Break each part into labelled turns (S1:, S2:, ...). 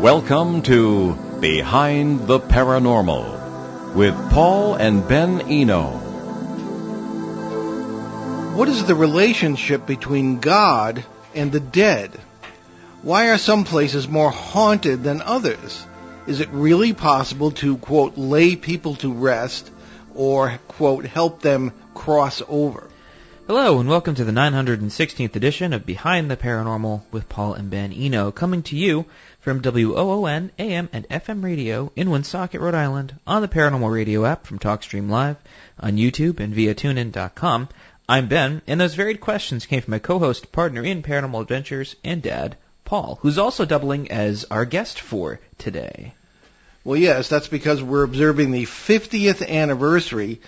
S1: Welcome to Behind the Paranormal with Paul and Ben Eno.
S2: What is the relationship between God and the dead? Why are some places more haunted than others? Is it really possible to, quote, lay people to rest or, quote, help them cross over?
S3: Hello, and welcome to the 916th edition of Behind the Paranormal with Paul and Ben Eno, coming to you from WOON AM and FM radio in Woonsocket, Rhode Island, on the Paranormal Radio app from TalkStream Live, on YouTube, and via TuneIn.com. I'm Ben, and those varied questions came from my co-host, partner in Paranormal Adventures, and Dad, Paul, who's also doubling as our guest for today.
S2: Well, yes, that's because we're observing the 50th anniversary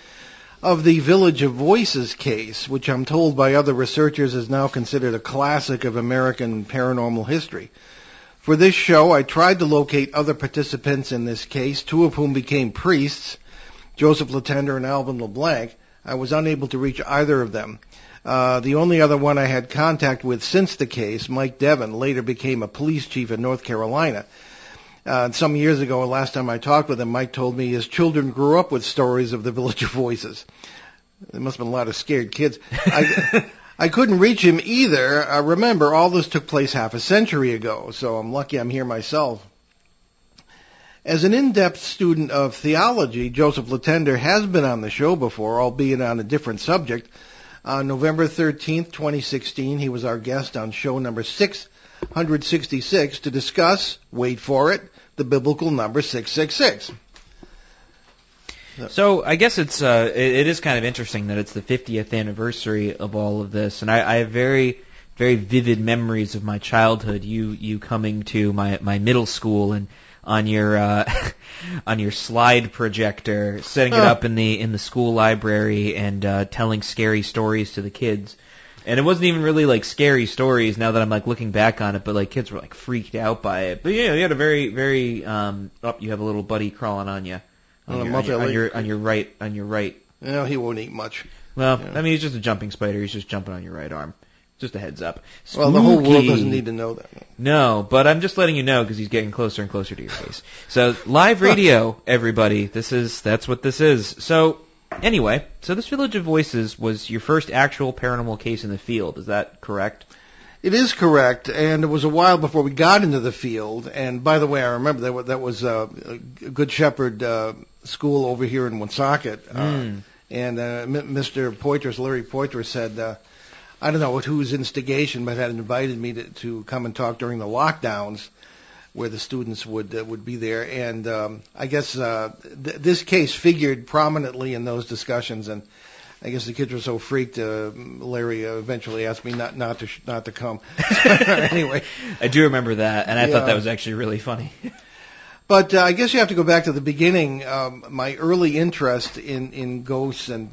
S2: of the Village of Voices case, which I'm told by other researchers is now considered a classic of American paranormal history. For this show, I tried to locate other participants in this case, two of whom became priests, Joseph Latender and Alvin LeBlanc. I was unable to reach either of them. The only other one I had contact with since the case, Mike Devon, later became a police chief in North Carolina. Some years ago, last time I talked with him, Mike told me his children grew up with stories of the Village of Voices. There must have been a lot of scared kids. I couldn't reach him either. Remember, all this took place half a century ago, so I'm lucky I'm here myself. As an in-depth student of theology, Joseph Latender has been on the show before, albeit on a different subject. On November 13th, 2016, he was our guest on show number 666 to discuss, wait for it, the biblical number 666.
S3: So I guess it is kind of interesting that it's the 50th anniversary of all of this, and I have very, very vivid memories of my childhood. You coming to my middle school and on your on your slide projector, setting it up in the school library and telling scary stories to the kids. And it wasn't even really like scary stories now that I'm like looking back on it, but like kids were like freaked out by it. But yeah, you had a very, very you have a little buddy crawling on you. On your right.
S2: No, he won't eat much.
S3: Well, yeah. I mean, he's just a jumping spider. He's just jumping on your right arm. Just a heads up. Spooky.
S2: Well, the whole world doesn't need to know that.
S3: No, but I'm just letting you know because he's getting closer and closer to your face. So live radio, everybody. That's what this is. So anyway, this Village of Voices was your first actual paranormal case in the field. Is that correct?
S2: It is correct, and it was a while before we got into the field. And by the way, I remember that was a Good Shepherd school over here in Woonsocket. And Mr. Poitras, Larry Poitras, said, I don't know at whose instigation, but had invited me to come and talk during the lockdowns where the students would be there. And I guess this case figured prominently in those discussions, and I guess the kids were so freaked, Larry eventually asked me not to come. Anyway.
S3: I do remember that, and I thought that was actually really funny.
S2: But I guess you have to go back to the beginning. My early interest in ghosts and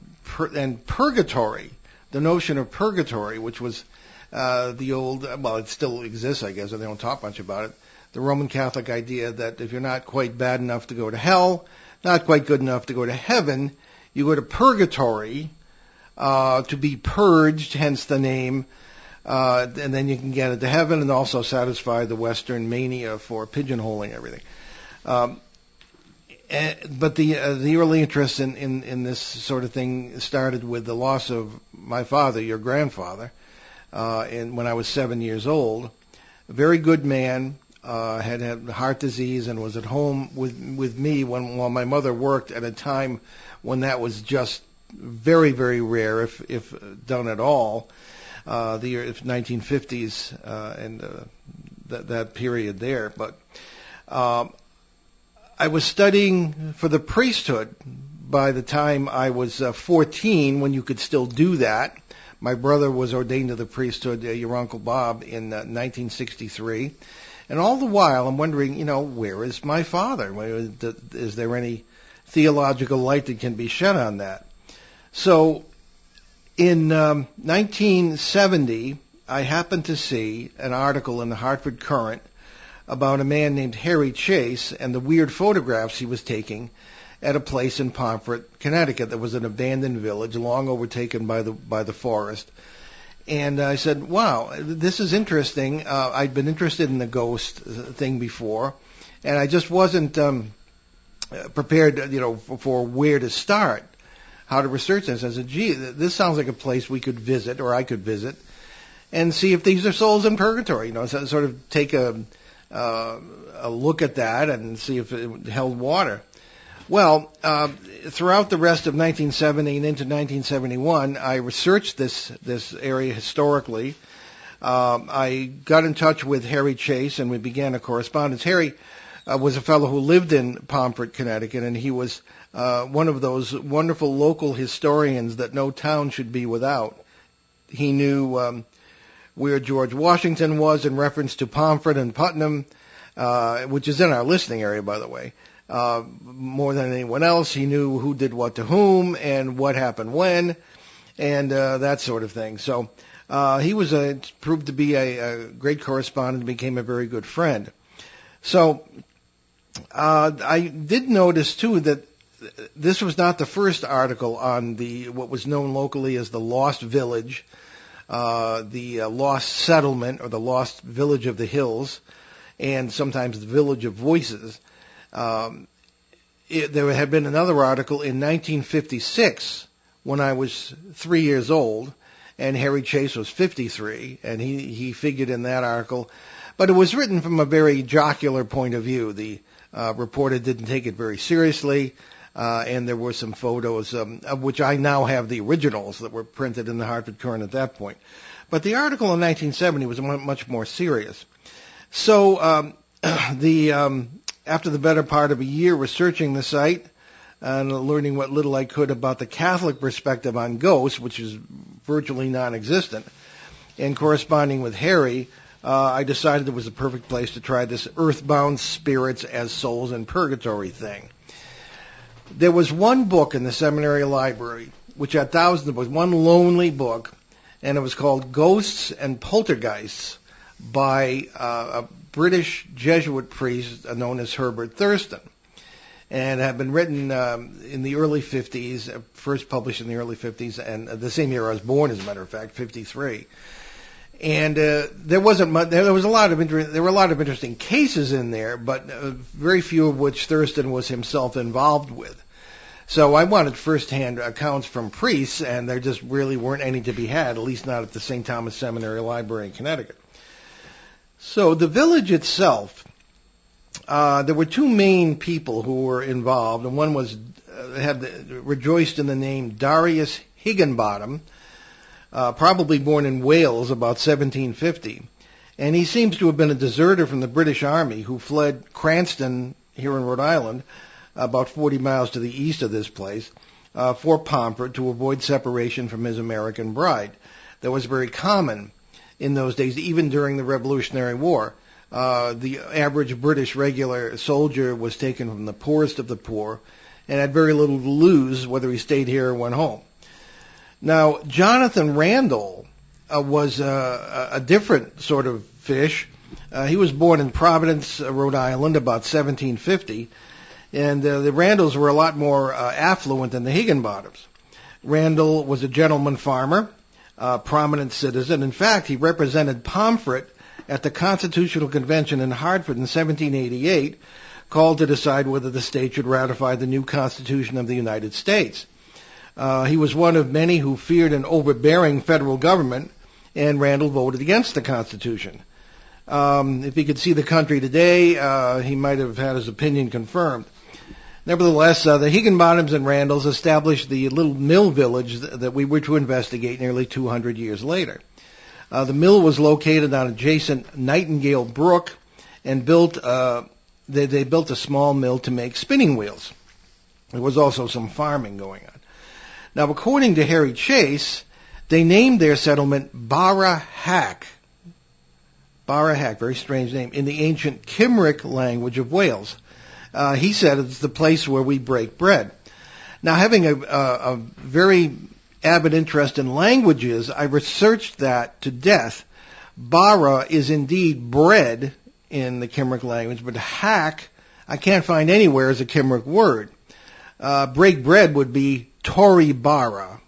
S2: purgatory, the notion of purgatory, which was the old, well, it still exists, I guess, and they don't talk much about it, the Roman Catholic idea that if you're not quite bad enough to go to hell, not quite good enough to go to heaven, you go to purgatory to be purged, hence the name, and then you can get into heaven and also satisfy the Western mania for pigeonholing everything. But the early interest in this sort of thing started with the loss of my father, your grandfather, when I was 7 years old. A very good man, had heart disease and was at home with me while my mother worked at a time when that was just very, very rare, if done at all, the year 1950s and that period there. But I was studying for the priesthood by the time I was 14, when you could still do that. My brother was ordained to the priesthood, your Uncle Bob, in 1963. And all the while, I'm wondering, where is my father? Is there any theological light that can be shed on that? So in 1970, I happened to see an article in the Hartford Courant about a man named Harry Chase and the weird photographs he was taking at a place in Pomfret, Connecticut, that was an abandoned village long overtaken by the forest. And I said, wow, this is interesting. I'd been interested in the ghost thing before. and I just wasn't prepared, for where to start, how to research this. I said, gee, this sounds like a place we could visit, or I could visit, and see if these are souls in purgatory. Sort of take a look at that and see if it held water. Well, throughout the rest of 1970 and into 1971, I researched this area historically. I got in touch with Harry Chase, and we began a correspondence. Harry was a fellow who lived in Pomfret, Connecticut, and he was one of those wonderful local historians that no town should be without. He knew where George Washington was in reference to Pomfret and Putnam, which is in our listening area, by the way. More than anyone else, he knew who did what to whom and what happened when, and that sort of thing. So he was proved to be a great correspondent and became a very good friend. So I did notice, too, that this was not the first article on what was known locally as the Lost Village, the Lost Settlement, or the Lost Village of the Hills, and sometimes the Village of Voices. There had been another article in 1956 when I was 3 years old, and Harry Chase was 53, and he figured in that article. But it was written from a very jocular point of view. The reporter didn't take it very seriously, and there were some photos, of which I now have the originals that were printed in the Hartford Courant at that point. But the article in 1970 was much more serious. So after the better part of a year researching the site and learning what little I could about the Catholic perspective on ghosts, which is virtually non-existent, and corresponding with Harry, I decided it was the perfect place to try this earthbound spirits as souls in purgatory thing. There was one book in the seminary library, which had thousands, was one lonely book, and it was called Ghosts and Poltergeists by a British Jesuit priest known as Herbert Thurston, and had been written in the early 50s, first published in the early 50s, and the same year I was born, as a matter of fact, 53. And there were a lot of interesting cases in there, but very few of which Thurston was himself involved with. So I wanted first-hand accounts from priests, and there just really weren't any to be had, at least not at the St. Thomas Seminary Library in Connecticut. So the village itself, there were two main people who were involved, and one was rejoiced in the name Darius Higginbottom, probably born in Wales about 1750, and he seems to have been a deserter from the British Army who fled Cranston here in Rhode Island, about 40 miles to the east of this place, for Pomfret to avoid separation from his American bride. That was very common in those days, even during the Revolutionary War. The average British regular soldier was taken from the poorest of the poor and had very little to lose whether he stayed here or went home. Now, Jonathan Randall was a different sort of fish. He was born in Providence, Rhode Island, about 1750, and the Randalls were a lot more affluent than the Higginbottoms. Randall was a gentleman farmer, prominent citizen. In fact, he represented Pomfret at the Constitutional Convention in Hartford in 1788, called to decide whether the state should ratify the new Constitution of the United States. He was one of many who feared an overbearing federal government, and Randall voted against the Constitution. If he could see the country today, he might have had his opinion confirmed. Nevertheless, the Higginbottoms and Randalls established the little mill village that we were to investigate nearly 200 years later. The mill was located on adjacent Nightingale Brook, and they built a small mill to make spinning wheels. There was also some farming going on. Now, according to Harry Chase, they named their settlement Barra-Hack. Barra-Hack, very strange name, in the ancient Cymric language of Wales. He said it's the place where we break bread. Now, having a very avid interest in languages, I researched that to death. Bara is indeed bread in the Cymric language, but hack I can't find anywhere as a Cymric word. Break bread would be Tori Bara.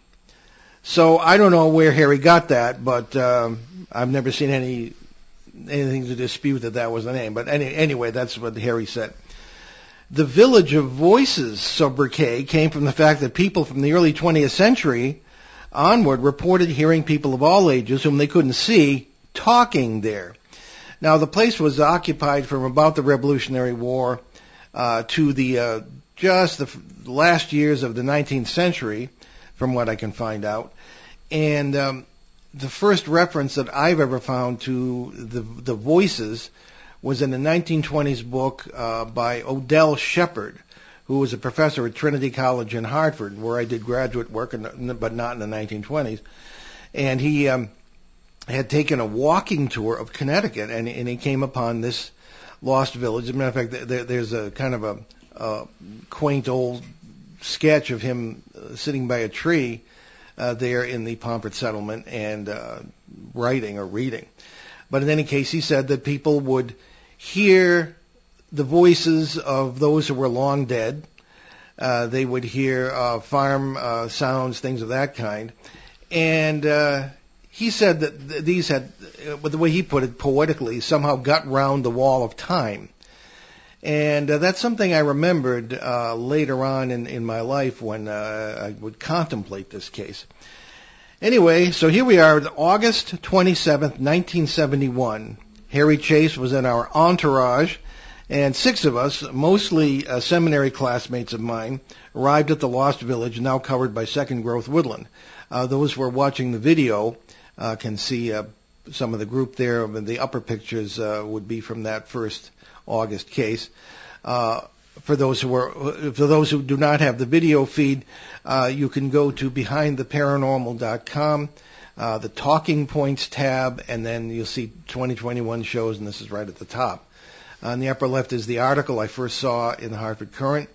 S2: So I don't know where Harry got that, but I've never seen any anything to dispute that was the name. But anyway, that's what Harry said. The Village of Voices sobriquet came from the fact that people from the early 20th century onward reported hearing people of all ages whom they couldn't see talking there. Now, the place was occupied from about the Revolutionary War to the just the last years of the 19th century, from what I can find out. And the first reference that I've ever found to the voices was in the 1920s book by Odell Shepard, who was a professor at Trinity College in Hartford, where I did graduate work, but not in the 1920s. And he had taken a walking tour of Connecticut, and he came upon this lost village. As a matter of fact, there's a kind of a quaint old sketch of him sitting by a tree there in the Pomfret settlement and writing or reading. But in any case, he said that people would hear the voices of those who were long dead. They would hear farm sounds, things of that kind. And he said that these had, with the way he put it poetically, somehow got round the wall of time. And that's something I remembered later on in my life when I would contemplate this case. Anyway, so here we are, August 27th, 1971. Harry Chase was in our entourage, and 6 of us, mostly seminary classmates of mine, arrived at the Lost Village, now covered by second-growth woodland. Those who are watching the video can see some of the group there. The upper pictures would be from that first August case. For those who do not have the video feed, you can go to behindtheparanormal.com, the Talking Points tab, and then you'll see 2021 shows, and this is right at the top. On the upper left is the article I first saw in the Hartford Courant.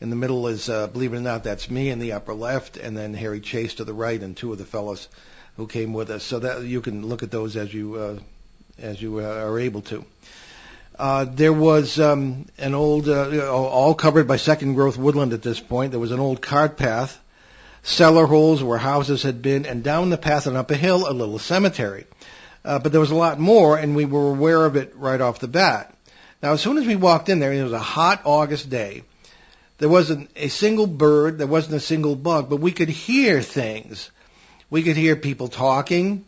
S2: In the middle is, believe it or not, that's me in the upper left, and then Harry Chase to the right, and 2 of the fellows who came with us. So that you can look at those as you are able to. There was an old, all covered by second-growth woodland at this point. There was an old cart path, cellar holes where houses had been, and down the path and up a hill, a little cemetery. But there was a lot more, and we were aware of it right off the bat. Now, as soon as we walked in there, it was a hot August day. There wasn't a single bird, there wasn't a single bug, but we could hear things. We could hear people talking,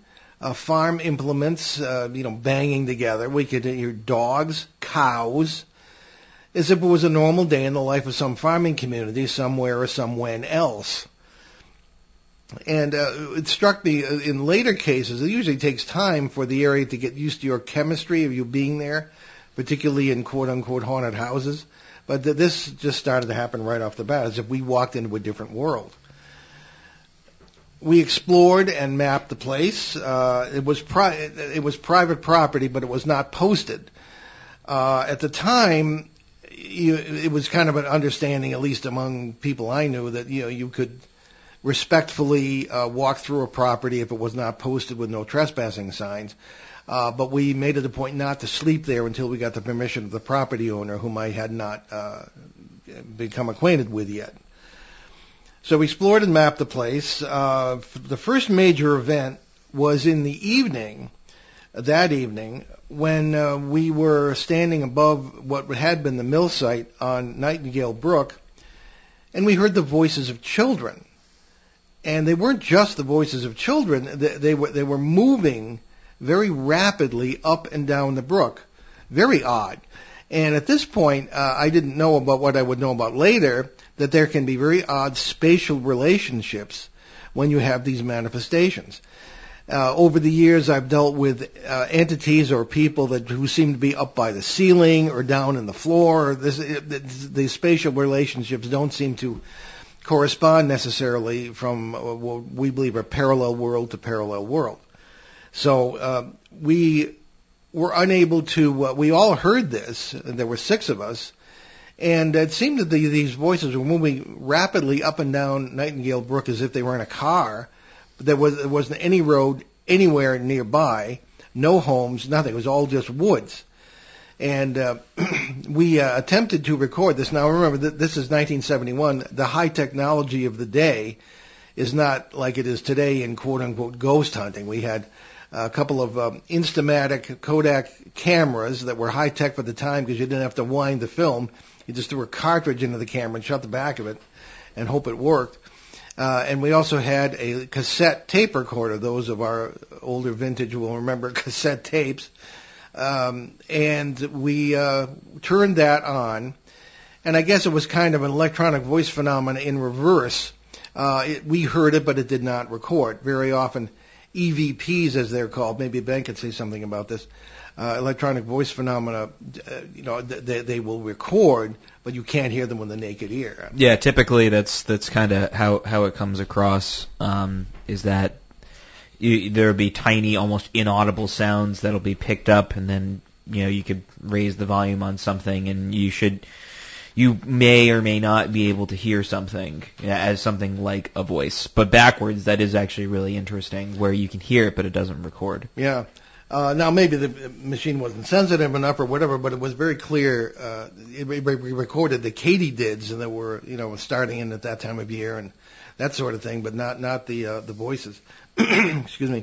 S2: farm implements, banging together. We could hear dogs, cows, as if it was a normal day in the life of some farming community somewhere or somewhen else. And it struck me in later cases, it usually takes time for the area to get used to your chemistry of you being there, particularly in quote-unquote haunted houses. But this just started to happen right off the bat, as if we walked into a different world. We explored and mapped the place. It was private property, but it was not posted. At the time, it was kind of an understanding, at least among people I knew, that you could respectfully walk through a property if it was not posted with no trespassing signs. But we made it a point not to sleep there until we got the permission of the property owner, whom I had not become acquainted with yet. So we explored and mapped the place. The first major event was in the evening, that evening, when we were standing above what had been the mill site on Nightingale Brook, and we heard the voices of children. And they weren't just the voices of children. They were moving very rapidly up and down the brook. Very odd. And at this point, I didn't know about what I would know about later, that there can be very odd spatial relationships when you have these manifestations. Over the years, I've dealt with entities or people who seem to be up by the ceiling or down in the floor. The spatial relationships don't seem to correspond necessarily from what we believe are parallel world to parallel world. So we were unable to, we all heard this, and there were 6 of us, and it seemed that these voices were moving rapidly up and down Nightingale Brook as if they were in a car. But there wasn't any road anywhere nearby, no homes, nothing. It was all just woods. And we attempted to record this. Now remember, this is 1971. The high technology of the day is not like it is today in quote-unquote ghost hunting. We had a couple of Instamatic Kodak cameras that were high-tech for the time because you didn't have to wind the film. You just threw a cartridge into the camera and shut the back of it and hope it worked. And we also had a cassette tape recorder. Those of our older vintage will remember cassette tapes. And we turned that on. And I guess it was kind of an electronic voice phenomenon in reverse. We heard it, but it did not record. Very often, EVPs, as they're called, maybe Ben could say something about this, electronic voice phenomena, they will record, but you can't hear them with the naked ear.
S3: Yeah, typically that's kind of how it comes across, is that there'll be tiny, almost inaudible sounds that'll be picked up, and then, you could raise the volume on something, and you may or may not be able to hear something as something like a voice. But backwards, that is actually really interesting, where you can hear it, but it doesn't record.
S2: Yeah. Now, maybe the machine wasn't sensitive enough or whatever, but it was very clear. It recorded the katydids, and that were, starting in at that time of year and that sort of thing, but not the voices. Excuse me.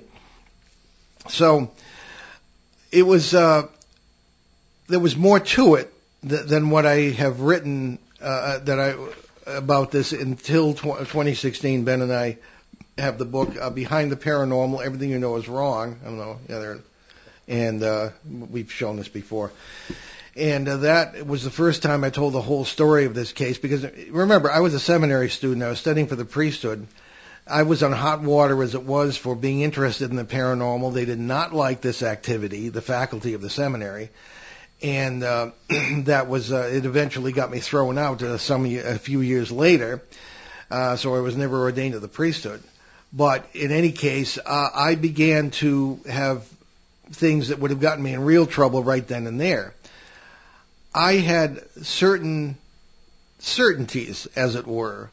S2: So it was there was more to it than what I have written about this until 2016. Ben and I have the book Behind the Paranormal, Everything You Know Is Wrong. I don't know. And we've shown this before. And that was the first time I told the whole story of this case, because remember, I was a seminary student. I was studying for the priesthood. I was on hot water as it was for being interested in the paranormal. They did not like this activity, the faculty of the seminary. And that was it eventually got me thrown out a few years later, so I was never ordained to the priesthood. But in any case, I began to have things that would have gotten me in real trouble right then and there. I had certain certainties, as it were,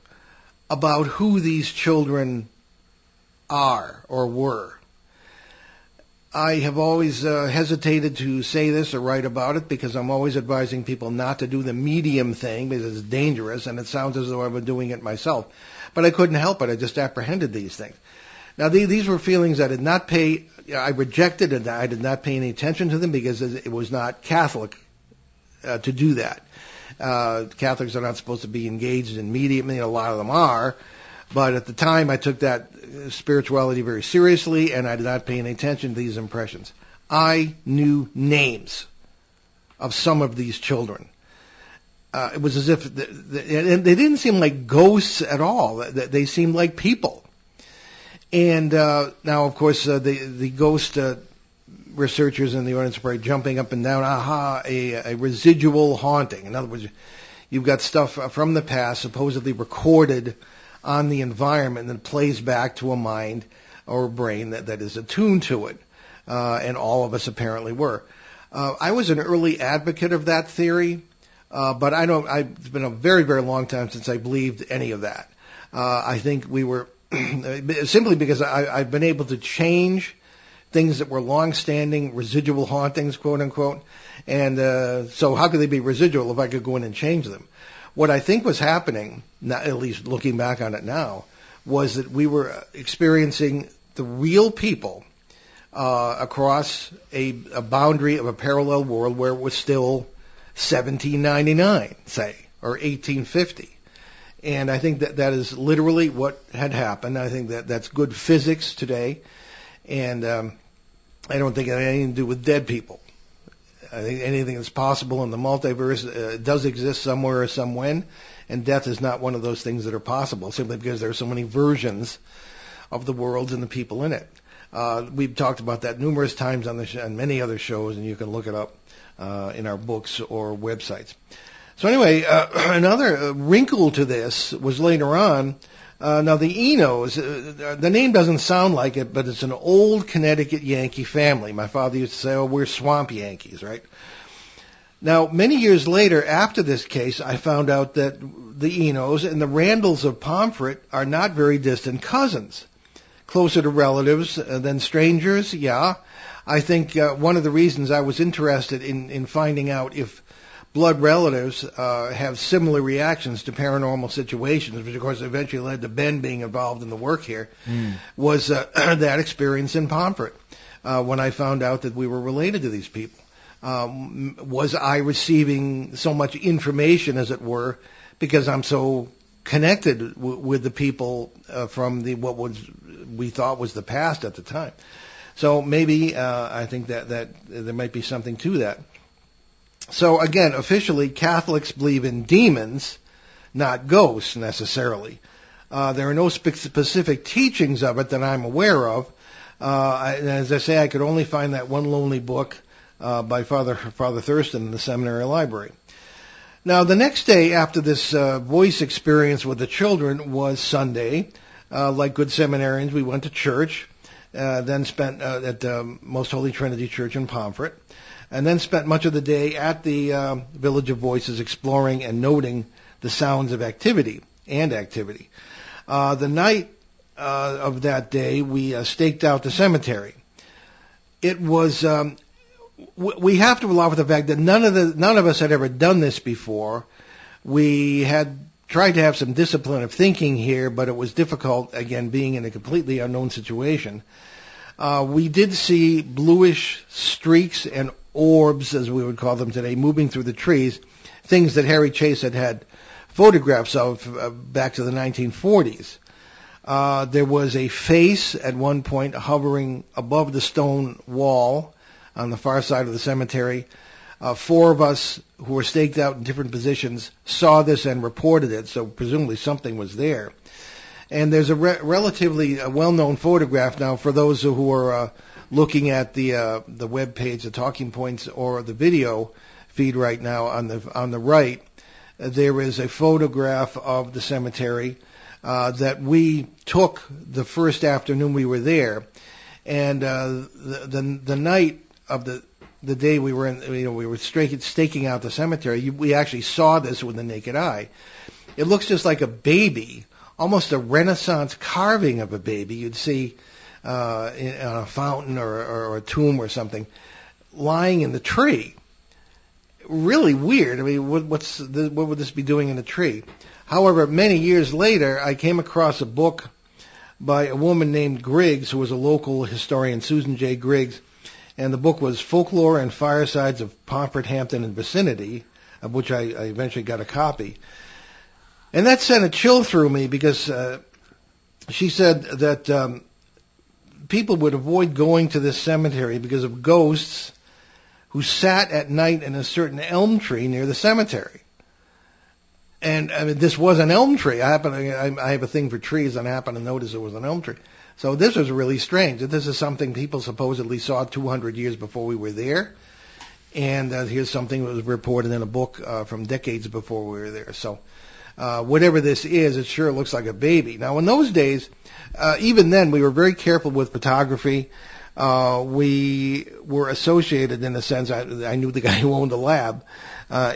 S2: about who these children are or were. I have always hesitated to say this or write about it because I'm always advising people not to do the medium thing because it's dangerous, and it sounds as though I've been doing it myself. But I couldn't help it. I just apprehended these things. Now, these were feelings I did not pay. I rejected it. I did not pay any attention to them because it was not Catholic to do that. Catholics are not supposed to be engaged in medium. A lot of them are. But at the time, I took that spirituality very seriously, and I did not pay any attention to these impressions. I knew names of some of these children. It was as if they didn't seem like ghosts at all. They seemed like people. And now, of course, the ghost researchers in the audience are probably jumping up and down. A residual haunting. In other words, you've got stuff from the past supposedly recorded on the environment that plays back to a mind or a brain that is attuned to it. And all of us apparently were. I was an early advocate of that theory, but it's been a very, very long time since I believed any of that. I think we were, simply because I've been able to change things that were long-standing residual hauntings, quote unquote. And so how could they be residual if I could go in and change them? What I think was happening, at least looking back on it now, was that we were experiencing the real people across a boundary of a parallel world where it was still 1799, say, or 1850. And I think that is literally what had happened. I think that's good physics today. And I don't think it had anything to do with dead people. I think anything that's possible in the multiverse does exist somewhere or somewhen, and death is not one of those things that are possible, simply because there are so many versions of the worlds and the people in it. We've talked about that numerous times on many other shows, and you can look it up in our books or websites. So anyway, another wrinkle to this was later on. Now the Enos, the name doesn't sound like it, but it's an old Connecticut Yankee family. My father used to say, "Oh, we're swamp Yankees," right? Now, many years later, after this case, I found out that the Enos and the Randalls of Pomfret are not very distant cousins. Closer to relatives than strangers, yeah. I think one of the reasons I was interested in finding out if blood relatives have similar reactions to paranormal situations, which of course eventually led to Ben being involved in the work here, was that experience in Pomfret. when I found out that we were related to these people. Was I receiving so much information, as it were, because I'm so connected with the people from what we thought was the past at the time? So maybe I think that there might be something to that. So again, officially, Catholics believe in demons, not ghosts necessarily. There are no specific teachings of it that I'm aware of. As I say, I could only find that one lonely book by Father Thurston in the seminary library. Now, the next day after this voice experience with the children was Sunday. Like good seminarians, we went to church, then spent at Most Holy Trinity Church in Pomfret, and then spent much of the day at the Village of Voices exploring and noting the sounds of activity. The night of that day, we staked out the cemetery. It was... we have to allow for the fact that none of us had ever done this before. We had tried to have some discipline of thinking here, but it was difficult, again, being in a completely unknown situation. We did see bluish streaks and orbs, as we would call them today, moving through the trees, things that Harry Chase had photographs of back to the 1940s. There was a face at one point hovering above the stone wall on the far side of the cemetery. 4 of us who were staked out in different positions saw this and reported it, so presumably something was there. And there's a relatively well-known photograph now for those who are looking at the web page, the Talking Points, or the video feed right now on the right. There is a photograph of the cemetery that we took the first afternoon we were there, and the night of the day we were in, we were staking out the cemetery. We actually saw this with the naked eye. It looks just like a baby, almost a Renaissance carving of a baby you'd see in a fountain or a tomb or something, lying in the tree. Really weird. I mean, what would this be doing in a tree? However, many years later, I came across a book by a woman named Griggs, who was a local historian, Susan J. Griggs, and the book was Folklore and Firesides of Pomfret, Hampton, and Vicinity, of which I eventually got a copy. And that sent a chill through me because she said that people would avoid going to this cemetery because of ghosts who sat at night in a certain elm tree near the cemetery. And I mean, this was an elm tree. I have a thing for trees, and I happened to notice it was an elm tree. So this was really strange. This is something people supposedly saw 200 years before we were there. And here's something that was reported in a book from decades before we were there. So whatever this is, it sure looks like a baby. Now, in those days, even then, we were very careful with photography. We were associated, in a sense, I knew the guy who owned the lab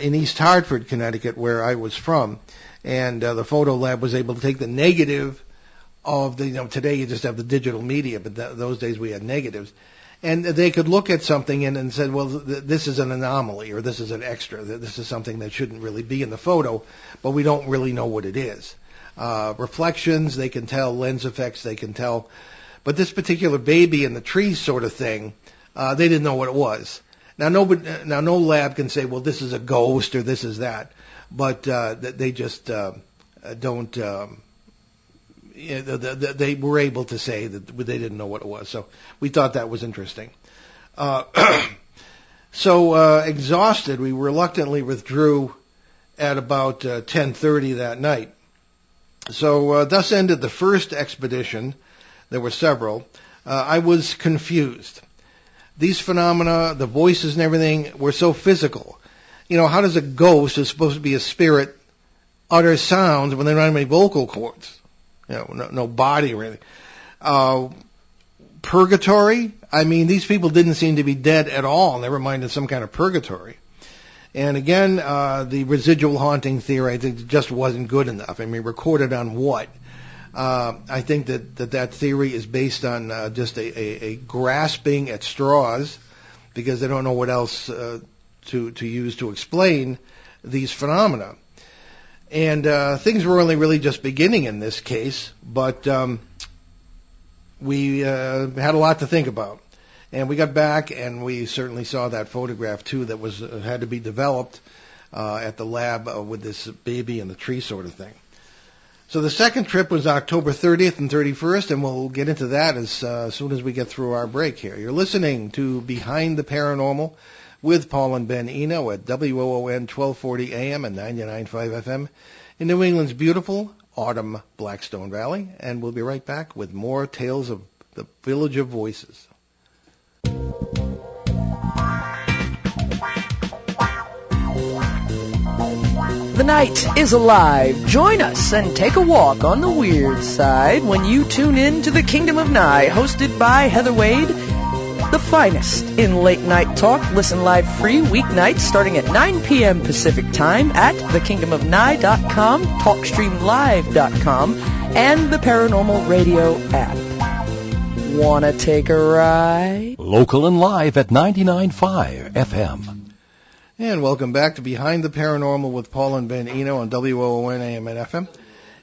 S2: in East Hartford, Connecticut, where I was from. And the photo lab was able to take the negative of the, today you just have the digital media, but those days we had negatives. And they could look at something and said, well, this is an anomaly, or this is an extra. This is something that shouldn't really be in the photo, but we don't really know what it is. Reflections, they can tell. Lens effects, they can tell. But this particular baby in the trees sort of thing, they didn't know what it was. Now no lab can say, well, this is a ghost or this is that. But they just don't... they were able to say that they didn't know what it was. So we thought that was interesting. So exhausted, we reluctantly withdrew at about 10:30 that night. So thus ended the first expedition. There were several. I was confused. These phenomena, the voices and everything, were so physical. How does a ghost, who's supposed to be a spirit, utter sounds when they don't have any vocal cords? No body or anything. Purgatory? I mean, these people didn't seem to be dead at all, never mind in some kind of purgatory. And again, the residual haunting theory, I think, just wasn't good enough. I mean, recorded on what? I think that theory is based on just a grasping at straws, because they don't know what else to use to explain these phenomena. And things were only really just beginning in this case, but we had a lot to think about. And we got back, and we certainly saw that photograph, too, that was had to be developed at the lab with this baby in the tree sort of thing. So the second trip was October 30th and 31st, and we'll get into that as soon as we get through our break here. You're listening to Behind the Paranormal with Paul and Ben Eno at WOON 1240 AM and 99.5 FM in New England's beautiful autumn Blackstone Valley. And we'll be right back with more tales of the Village of Voices.
S4: The night is alive. Join us and take a walk on the weird side when you tune in to The Kingdom of Nye, hosted by Heather Wade, the finest in late night talk. Listen live free weeknights starting at 9 p.m. Pacific time at thekingdomofnye.com, talkstreamlive.com, and the Paranormal Radio app. Wanna take a ride?
S1: Local and live at 99.5 FM.
S2: And welcome back to Behind the Paranormal with Paul and Ben Eno on WOON AM and FM.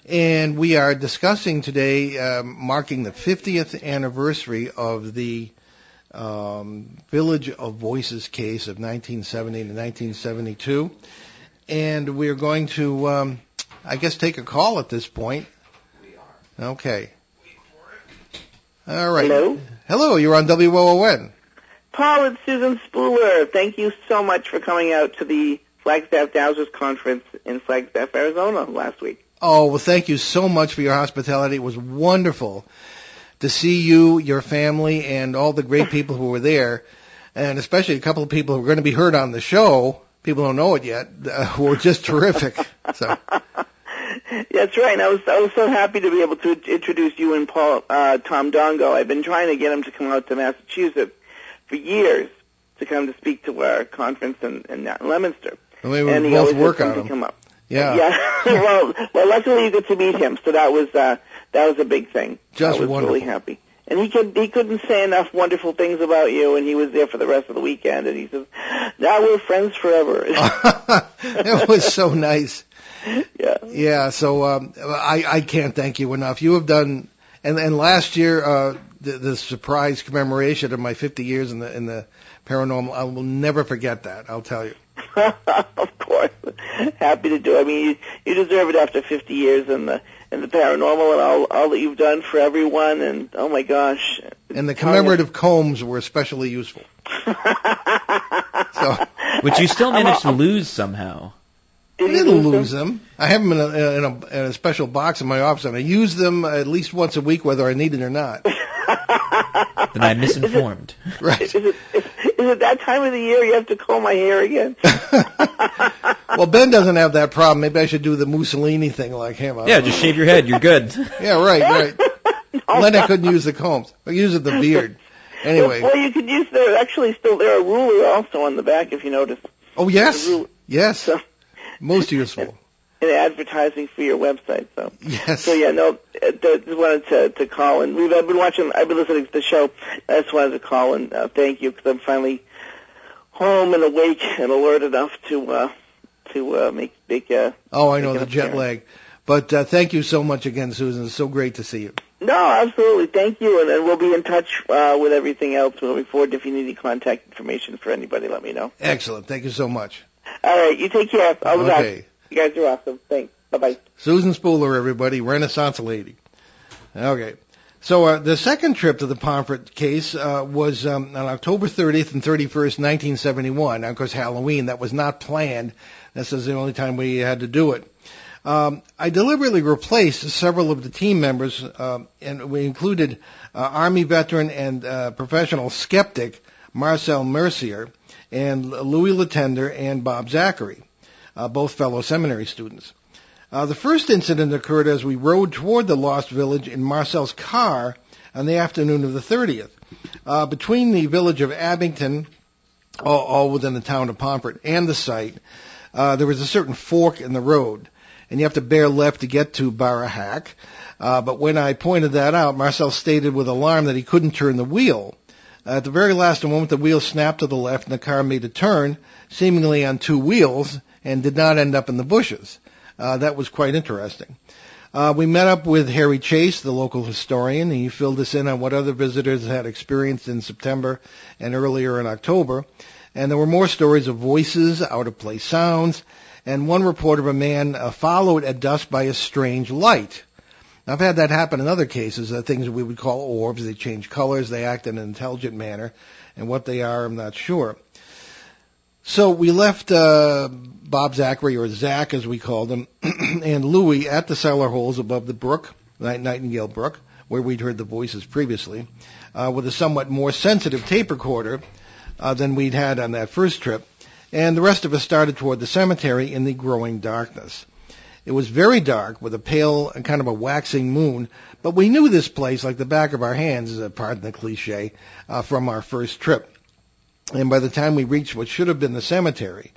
S2: And we are discussing today, marking the 50th anniversary of the Village of Voices case of 1970 to 1972. And we're going to, I guess, take a call at this point. We are. Okay. All right.
S5: Hello?
S2: Hello, you're on WOON.
S5: Paul, it's Susan Spooler. Thank you so much for coming out to the Flagstaff Dowsers Conference in Flagstaff, Arizona last week.
S2: Oh, well, thank you so much for your hospitality. It was wonderful to see you, your family, and all the great people who were there, and especially a couple of people who are going to be heard on the show. People don't know it yet, who were just terrific. So.
S5: That's right. And I was so happy to be able to introduce you and Paul, Tom Dongo. I've been trying to get him to come out to Massachusetts for years to come to speak to our conference in Leominster.
S2: Well, maybe we both work on him.
S5: Come up.
S2: Yeah.
S5: Yeah. well, luckily you got to meet him, so that was a big thing.
S2: Just
S5: I was
S2: wonderful.
S5: really happy. And he couldn't say enough wonderful things about you, and he was there for the rest of the weekend, and he says, "Now we're friends forever."
S2: It was so nice.
S5: Yeah.
S2: Yeah. So I can't thank you enough. You have done, and last year the surprise commemoration of my 50 years in the paranormal, I will never forget that. I'll tell you.
S5: Of course, happy to do. I mean, you deserve it after 50 years in the paranormal and all that you've done for everyone. And oh my gosh!
S2: And the commemorative combs were especially useful. So,
S3: which you still managed to lose somehow.
S2: I didn't lose them. I have them in a special box in my office, and I use them at least once a week, whether I need it or not.
S3: Then I'm misinformed.
S2: Right.
S5: Is it that time of the year you have to comb my hair again?
S2: Well, Ben doesn't have that problem. Maybe I should do the Mussolini thing like him.
S3: Yeah, just shave your head. You're good.
S2: Yeah, right. Then I couldn't use the combs. I use the beard. Anyway.
S5: Well, you could use there are a ruler also on the back if you notice.
S2: Oh, yes. Yes.
S5: So,
S2: most useful.
S5: And advertising for your website. So
S2: yes.
S5: So yeah, no, just wanted to call, and I've been listening to the show. I just wanted to call and thank you because I'm finally home and awake and alert enough to make.
S2: Oh, I know the jet lag, but thank you so much again, Susan. It's so great to see you.
S5: No, absolutely, thank you, and then we'll be in touch with everything else moving forward. If you need any contact information for anybody, let me know.
S2: Excellent, thank you so much.
S5: All right, you take care. All the
S2: Okay.
S5: best. You guys are awesome. Thanks. Bye-bye.
S2: Susan Spooler, everybody, Renaissance lady. Okay. So the second trip to the Pomfret case was on October 30th and 31st, 1971. Now, of course, Halloween, that was not planned. This is the only time we had to do it. I deliberately replaced several of the team members, and we included Army veteran and professional skeptic Marcel Mercier and Louis Latender and Bob Zachary. Both fellow seminary students. The first incident occurred as we rode toward the lost village in Marcel's car on the afternoon of the 30th. Between the village of Abington, all within the town of Pomfret, and the site, there was a certain fork in the road, and you have to bear left to get to Barahack. But when I pointed that out, Marcel stated with alarm that he couldn't turn the wheel. At the very last moment, the wheel snapped to the left, and the car made a turn, seemingly on two wheels, and did not end up in the bushes. That was quite interesting. We met up with Harry Chase, the local historian. He filled us in on what other visitors had experienced in September and earlier in October. And there were more stories of voices, out-of-place sounds, and one report of a man followed at dusk by a strange light. Now, I've had that happen in other cases, things we would call orbs. They change colors, they act in an intelligent manner, and what they are, I'm not sure. So we left Bob Zachary, or Zach as we called him, and Louis at the cellar holes above the brook, Nightingale Brook, where we'd heard the voices previously, with a somewhat more sensitive tape recorder than we'd had on that first trip, and the rest of us started toward the cemetery in the growing darkness. It was very dark, with a pale and kind of a waxing moon, but we knew this place like the back of our hands, pardon the cliche, from our first trip. And by the time we reached what should have been the cemetery,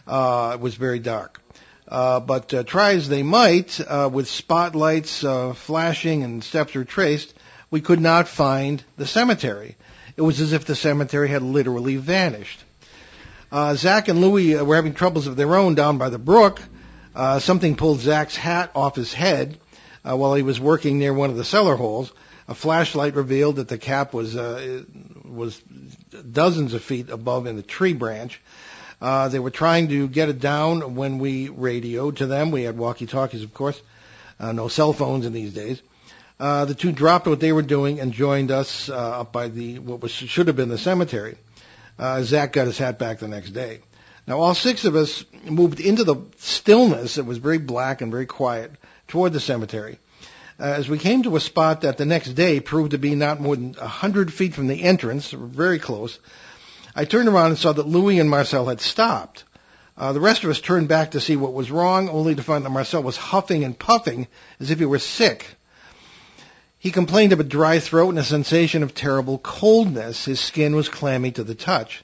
S2: it was very dark. But try as they might, with spotlights flashing and steps retraced, we could not find the cemetery. It was as if the cemetery had literally vanished. Zach and Louis were having troubles of their own down by the brook. Something pulled Zach's hat off his head while he was working near one of the cellar holes. A flashlight revealed that the cap was dozens of feet above in a tree branch. They were trying to get it down when we radioed to them. We had walkie-talkies, of course. No cell phones in these days. The two dropped what they were doing and joined us up by should have been the cemetery. Zach got his hat back the next day. Now, all six of us moved into the stillness. It was very black and very quiet toward the cemetery. As we came to a spot that the next day proved to be not more than 100 feet from the entrance, very close, I turned around and saw that Louis and Marcel had stopped. The rest of us turned back to see what was wrong, only to find that Marcel was huffing and puffing as if he were sick. He complained of a dry throat and a sensation of terrible coldness. His skin was clammy to the touch.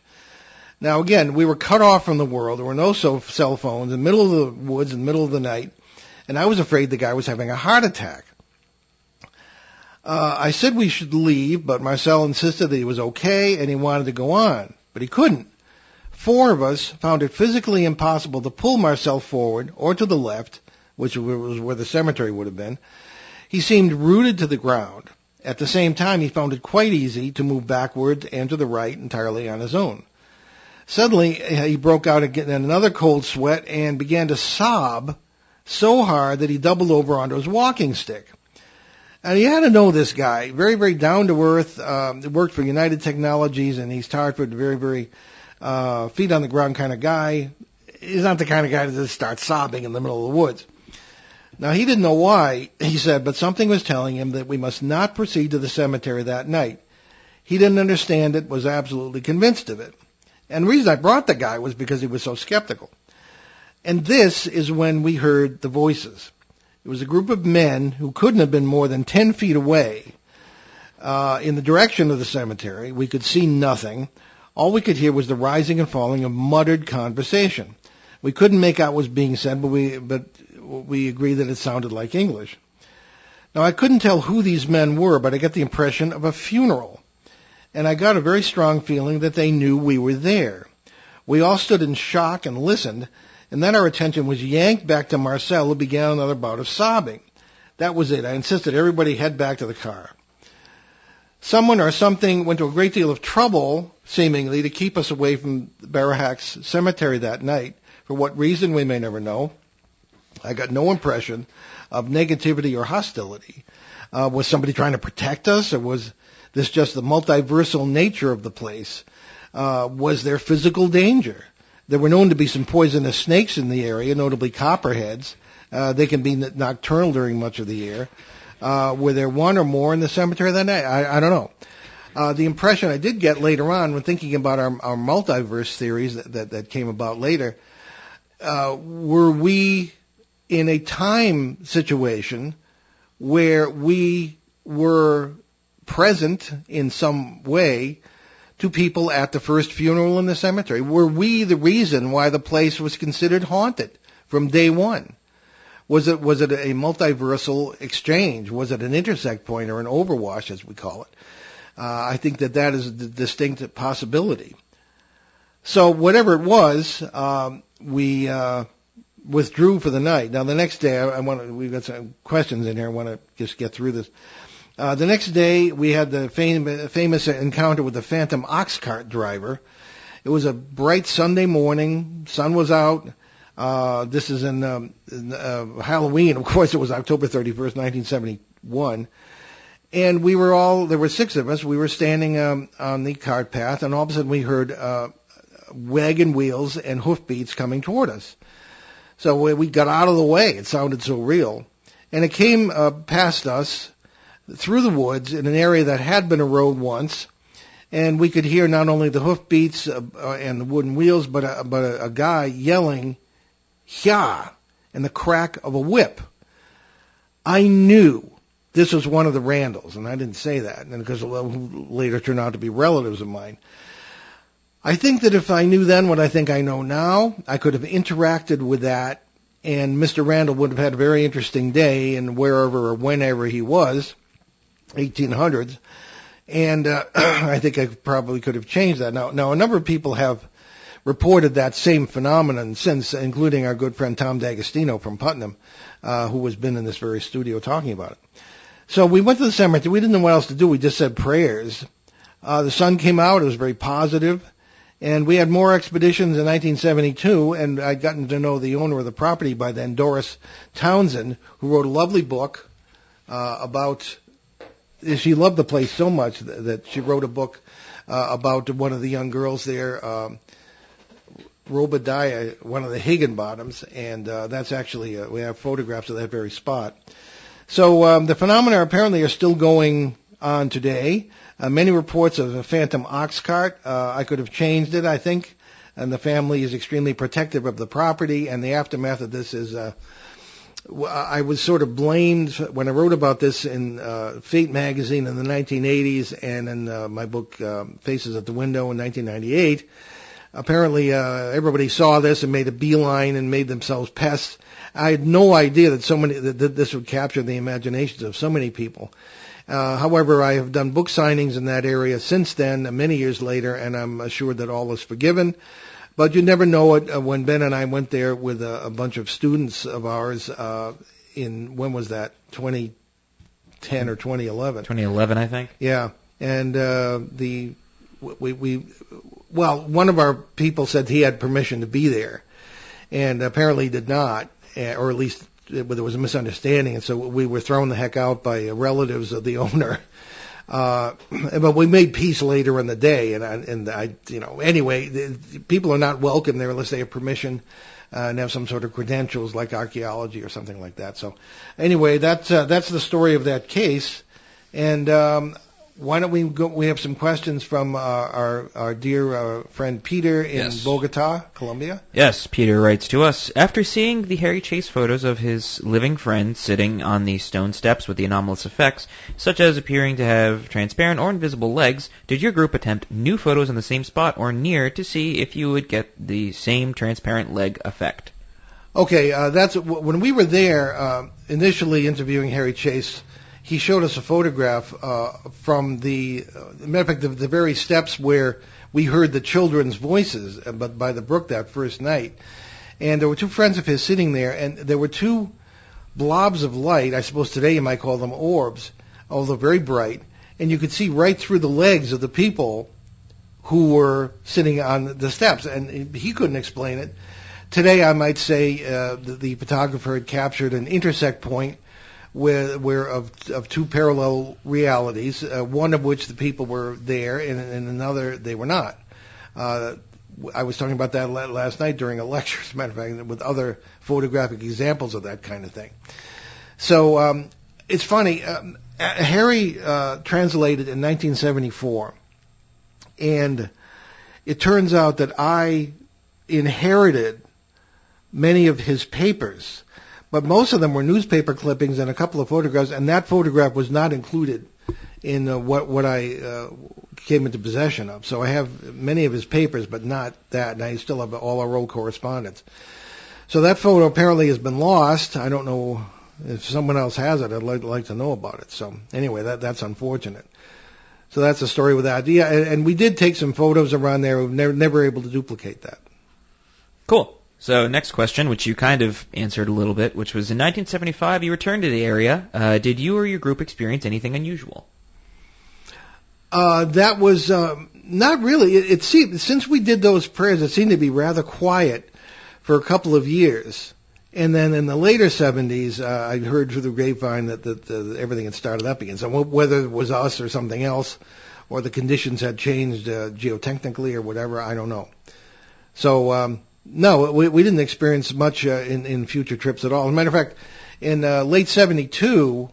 S2: Now, again, we were cut off from the world. There were no cell phones, in the middle of the woods, in the middle of the night, and I was afraid the guy was having a heart attack. I said we should leave, but Marcel insisted that he was okay and he wanted to go on, but he couldn't. Four of us found it physically impossible to pull Marcel forward or to the left, which was where the cemetery would have been. He seemed rooted to the ground. At the same time, he found it quite easy to move backward and to the right entirely on his own. Suddenly, he broke out again in another cold sweat and began to sob so hard that he doubled over onto his walking stick. And you had to know this guy, very, very down-to-earth, worked for United Technologies, and he's Hartford, very, very feet-on-the-ground kind of guy. He's not the kind of guy that just starts sobbing in the middle of the woods. Now, he didn't know why, he said, but something was telling him that we must not proceed to the cemetery that night. He didn't understand it, was absolutely convinced of it. And the reason I brought the guy was because he was so skeptical. And this is when we heard the voices. It was a group of men who couldn't have been more than 10 feet away in the direction of the cemetery. We could see nothing. All we could hear was the rising and falling of muttered conversation. We couldn't make out what was being said, but we agreed that it sounded like English. Now, I couldn't tell who these men were, but I got the impression of a funeral. And I got a very strong feeling that they knew we were there. We all stood in shock and listened, and then our attention was yanked back to Marcel, who began another bout of sobbing. That was it. I insisted everybody head back to the car. Someone or something went to a great deal of trouble, seemingly, to keep us away from Barahak's cemetery that night. For what reason, we may never know. I got no impression of negativity or hostility. Was somebody trying to protect us, or was this just the multiversal nature of the place? Was there physical danger? There were known to be some poisonous snakes in the area, notably copperheads. They can be nocturnal during much of the year. Were there one or more in the cemetery that night? I don't know. The impression I did get later on when thinking about our multiverse theories that came about later, were we in a time situation where we were present in some way to people at the first funeral in the cemetery? Were we the reason why the place was considered haunted from day one? Was it a multiversal exchange? Was it an intersect point or an overwash, as we call it? I think that is a distinct possibility. So whatever it was, we withdrew for the night. Now, the next day, we've got some questions in here. I want to just get through this. The next day, we had the famous encounter with the phantom ox cart driver. It was a bright Sunday morning. Sun was out. This is in Halloween. Of course, it was October 31st, 1971. And there were 6 of us. We were standing on the cart path, and all of a sudden we heard wagon wheels and hoofbeats coming toward us. So we got out of the way. It sounded so real. And it came past us through the woods in an area that had been a road once, and we could hear not only the hoofbeats and the wooden wheels, but a guy yelling, "Hya!" and the crack of a whip. I knew this was one of the Randalls, and I didn't say that, and because later turned out to be relatives of mine. I think that if I knew then what I think I know now, I could have interacted with that, and Mr. Randall would have had a very interesting day in wherever or whenever he was, 1800s, and I think I probably could have changed that. Now, a number of people have reported that same phenomenon since, including our good friend Tom D'Agostino from Putnam, who has been in this very studio talking about it. So we went to the cemetery. We didn't know what else to do. We just said prayers. The sun came out. It was very positive. And we had more expeditions in 1972, and I'd gotten to know the owner of the property by then, Doris Townsend, who wrote a lovely book about... She loved the place so much that she wrote a book about one of the young girls there, Robadiah, one of the Higginbottoms, and that's actually, we have photographs of that very spot. So the phenomena apparently are still going on today. Many reports of a phantom ox cart. I could have changed it, I think, and the family is extremely protective of the property, and the aftermath of this is... I was sort of blamed when I wrote about this in Fate magazine in the 1980s and in my book Faces at the Window in 1998. Apparently, everybody saw this and made a beeline and made themselves pests. I had no idea that this would capture the imaginations of so many people. However, I have done book signings in that area since then, many years later, and I'm assured that all is forgiven. But you never know it. When Ben and I went there with a bunch of students of ours when was that? 2010 or 2011?
S3: 2011, I think.
S2: Yeah, and one of our people said he had permission to be there, and apparently did not, or at least there was a misunderstanding, and so we were thrown the heck out by relatives of the owner. But we made peace later in the day, anyway, people are not welcome there unless they have permission and have some sort of credentials like archaeology or something like that. So, anyway, that's the story of that case, and why don't we go? We have some questions from our dear friend Peter in Bogota, Colombia.
S3: Yes, Peter writes to us, after seeing the Harry Chase photos of his living friend sitting on the stone steps with the anomalous effects, such as appearing to have transparent or invisible legs, did your group attempt new photos in the same spot or near to see if you would get the same transparent leg effect?
S2: Okay, that's when we were there initially interviewing Harry Chase. He showed us a photograph from matter of fact, the very steps where we heard the children's voices by the brook that first night. And there were 2 friends of his sitting there, and there were 2 blobs of light. I suppose today you might call them orbs, although very bright. And you could see right through the legs of the people who were sitting on the steps, and he couldn't explain it. Today I might say the photographer had captured an intersect point where of 2 parallel realities, one of which the people were there, and another they were not. I was talking about that last night during a lecture, as a matter of fact, with other photographic examples of that kind of thing. So it's funny. Harry translated in 1974, and it turns out that I inherited many of his papers. But most of them were newspaper clippings and a couple of photographs, and that photograph was not included in what I came into possession of. So I have many of his papers, but not that, and I still have all our old correspondence. So that photo apparently has been lost. I don't know if someone else has it. I'd like to know about it. So anyway, that's unfortunate. So that's the story with that. Yeah, and we did take some photos around there. We were never able to duplicate that.
S3: Cool. So next question, which you kind of answered a little bit, which was in 1975 you returned to the area. Did you or your group experience anything unusual?
S2: That was not really. It seemed, since we did those prayers, it seemed to be rather quiet for a couple of years. And then in the later 70s, I heard through the grapevine that everything had started up again. So whether it was us or something else, or the conditions had changed geotechnically or whatever, I don't know. So, no, we didn't experience much in future trips at all. As a matter of fact, in late 72,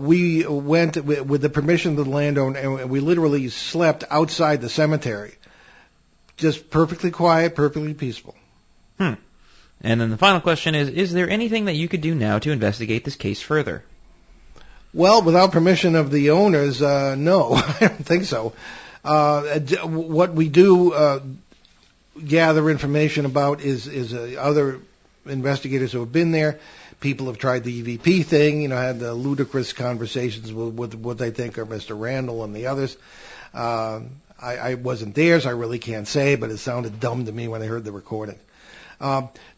S2: we went with the permission of the landowner, and we literally slept outside the cemetery. Just perfectly quiet, perfectly peaceful.
S3: And then the final question is there anything that you could do now to investigate this case further?
S2: Well, without permission of the owners, no, I don't think so. What we do gather information about is other investigators who have been there. People have tried the EVP thing, had the ludicrous conversations with what they think are Mr. Randall and the others. I wasn't there, so I really can't say, but it sounded dumb to me when I heard the recording.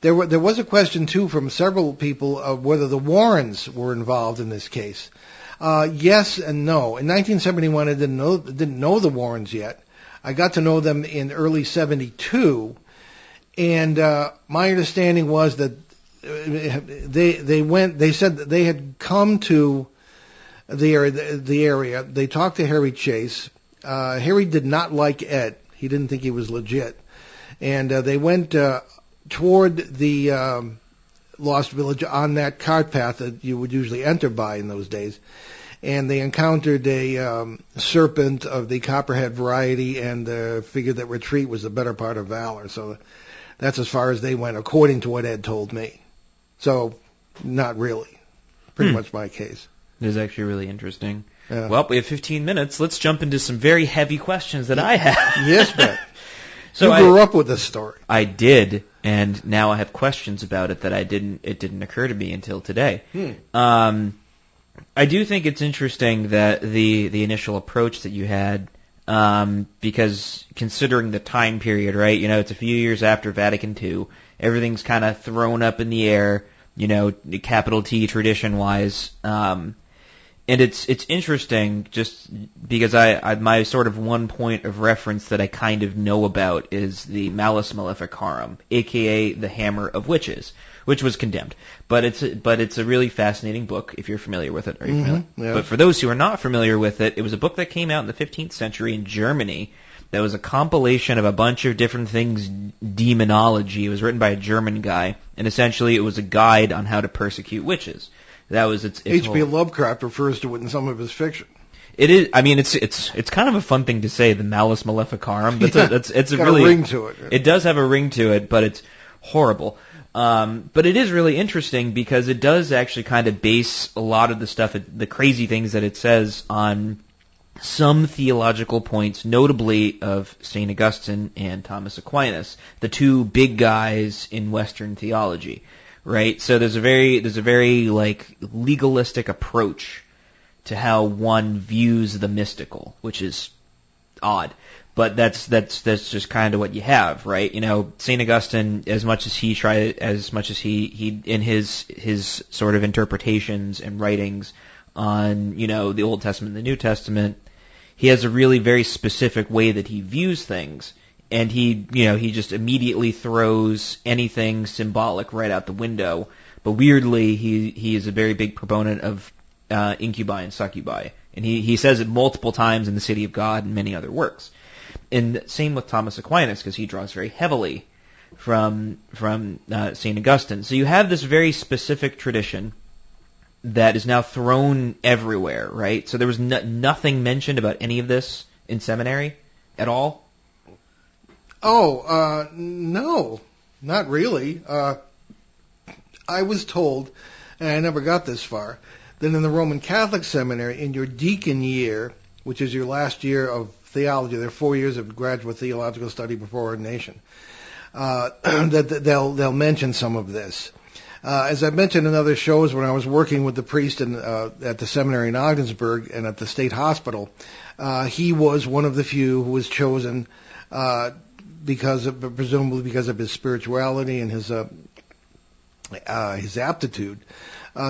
S2: There was a question, too, from several people of whether the Warrens were involved in this case. Yes and no. In 1971, I didn't know the Warrens yet. I got to know them in early 72, and my understanding was that they said that they had come to the area. They talked to Harry Chase. Harry did not like Ed. He didn't think he was legit. And they went toward the Lost Village on that cart path that you would usually enter by in those days. And they encountered a serpent of the copperhead variety and figured that retreat was the better part of valor. So that's as far as they went, according to what Ed told me. So not really. Pretty much my case.
S3: It is actually really interesting.
S2: Yeah.
S3: Well, we have 15 minutes. Let's jump into some very heavy questions that I have.
S2: Yes, Ben.
S3: So
S2: you grew up with this story.
S3: I did, and now I have questions about it that it didn't occur to me until today. I do think it's interesting that the initial approach that you had, because considering the time period, right? It's a few years after Vatican II. Everything's kind of thrown up in the air, capital T tradition-wise. And it's interesting just because my sort of one point of reference that I kind of know about is the Malleus Maleficarum, aka the Hammer of Witches, which was condemned. But it's a really fascinating book if you're familiar with it. Are you familiar?
S2: Yeah.
S3: But for those who are not familiar with it, it was a book that came out in the 15th century in Germany. That was a compilation of a bunch of different things, demonology. It was written by a German guy, and essentially it was a guide on how to persecute witches. That was its
S2: H.P. Lovecraft refers to it in some of his fiction.
S3: It is. I mean, it's kind of a fun thing to say, the Malleus Maleficarum. It's a really
S2: ring to it.
S3: It does have a ring to it, but it's horrible. But it is really interesting because it does actually kind of base a lot of the stuff, the crazy things that it says, on some theological points, notably of St. Augustine and Thomas Aquinas, the two big guys in Western theology. Right, so there's a very like legalistic approach to how one views the mystical, which is odd, but that's just kind of what you have, right? Saint Augustine, as much as he in his sort of interpretations and writings on the Old Testament and the New Testament, he has a really very specific way that he views things. And he just immediately throws anything symbolic right out the window. But weirdly, he is a very big proponent of incubi and succubi. And he says it multiple times in The City of God and many other works. And same with Thomas Aquinas, because he draws very heavily from St. Augustine. So you have this very specific tradition that is now thrown everywhere, right? So there was nothing mentioned about any of this in seminary at all?
S2: Oh, no, not really. I was told, and I never got this far, that in the Roman Catholic seminary, in your deacon year, which is your last year of theology, there are 4 years of graduate theological study before ordination, that they'll mention some of this. As I mentioned in other shows, when I was working with the priest at the seminary in Ogdensburg and at the state hospital, he was one of the few who was chosen presumably because of his spirituality and his aptitude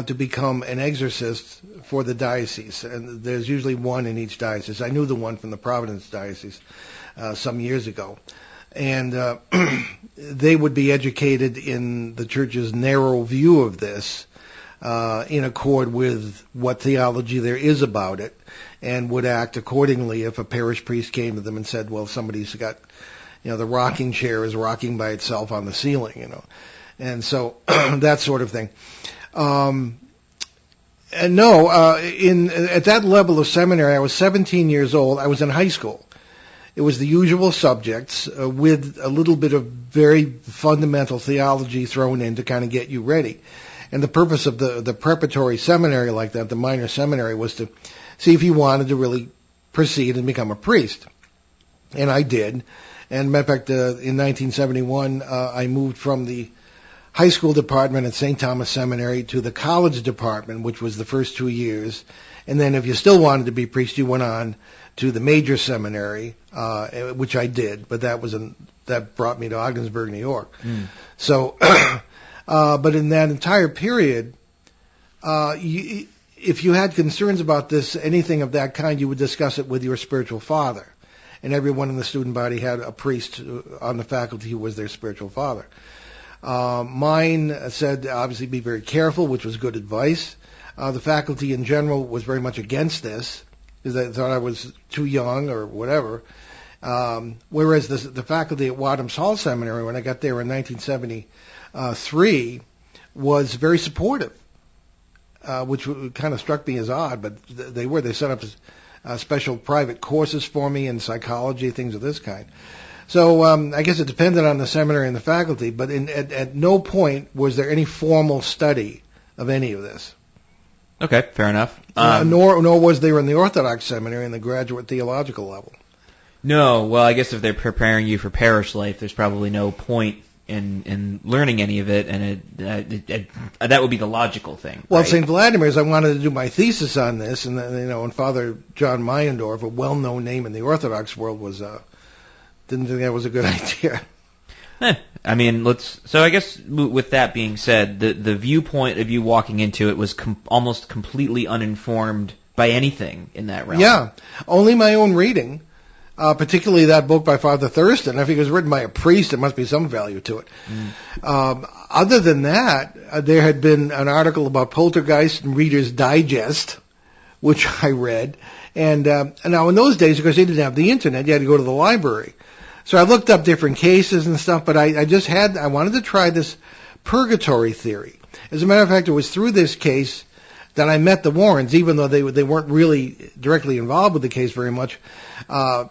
S2: to become an exorcist for the diocese. And there's usually one in each diocese. I knew the one from the Providence diocese some years ago. And they would be educated in the church's narrow view of this, in accord with what theology there is about it, and would act accordingly if a parish priest came to them and said, well, somebody's got, the rocking chair is rocking by itself on the ceiling, And so that sort of thing. At that level of seminary, I was 17 years old. I was in high school. It was the usual subjects with a little bit of very fundamental theology thrown in to kind of get you ready. And the purpose of the preparatory seminary like that, the minor seminary, was to see if you wanted to really proceed and become a priest. And I did. And matter of fact, in 1971, I moved from the high school department at St. Thomas Seminary to the college department, which was the first 2 years. And then if you still wanted to be priest, you went on to the major seminary, which I did. But that brought me to Ogdensburg, New York. So, but in that entire period, if you had concerns about this, anything of that kind, you would discuss it with your spiritual father. And everyone in the student body had a priest on the faculty who was their spiritual father. Mine said, obviously, be very careful, which was good advice. The faculty in general was very much against this, because they thought I was too young or whatever. Whereas the faculty at Wadhams Hall Seminary, when I got there in 1973, was very supportive, which kind of struck me as odd, but they were. They set up special private courses for me in psychology, things of this kind. So I guess it depended on the seminary and the faculty, but at no point was there any formal study of any of this.
S3: Okay, fair enough.
S2: Nor was there in the Orthodox seminary in the graduate theological level.
S3: No, well, I guess if they're preparing you for parish life, there's probably no point in learning any of it, and that would be the logical thing.
S2: Well,
S3: right?
S2: St. Vladimir's, I wanted to do my thesis on this, and and Father John Meyendorff, a well-known name in the Orthodox world, didn't think that was a good idea.
S3: I mean, so I guess with that being said, the viewpoint of you walking into it was almost completely uninformed by anything in that realm.
S2: Yeah, only my own reading, particularly that book by Father Thurston. I think it was written by a priest. There must be some value to it. Other than that, there had been an article about poltergeist in Reader's Digest, which I read. And now in those days, because they didn't have the internet, you had to go to the library. So I looked up different cases and stuff, but I wanted to try this purgatory theory. As a matter of fact, it was through this case that I met the Warrens, even though they weren't really directly involved with the case very much. I